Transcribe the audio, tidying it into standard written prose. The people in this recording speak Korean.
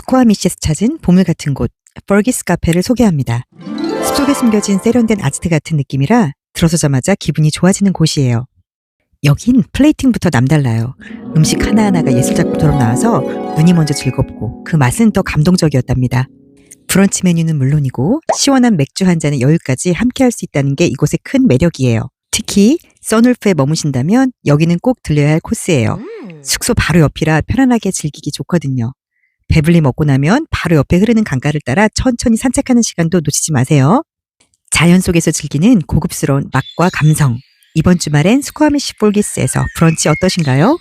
스코아미시에서 찾은 보물 같은 곳, 퍼기스 카페를 소개합니다. 숲속에 숨겨진 세련된 아지트 같은 느낌이라 들어서자마자 기분이 좋아지는 곳이에요. 여긴 플레이팅부터 남달라요. 음식 하나하나가 예술작품처럼 나와서 눈이 먼저 즐겁고 그 맛은 더 감동적이었답니다. 브런치 메뉴는 물론이고 시원한 맥주 한 잔의 여유까지 함께할 수 있다는 게 이곳의 큰 매력이에요. 특히 선울프에 머무신다면 여기는 꼭 들려야 할 코스예요. 숙소 바로 옆이라 편안하게 즐기기 좋거든요. 배불리 먹고 나면 바로 옆에 흐르는 강가를 따라 천천히 산책하는 시간도 놓치지 마세요. 자연 속에서 즐기는 고급스러운 맛과 감성. 이번 주말엔 스코아미시 폴기스에서 브런치 어떠신가요?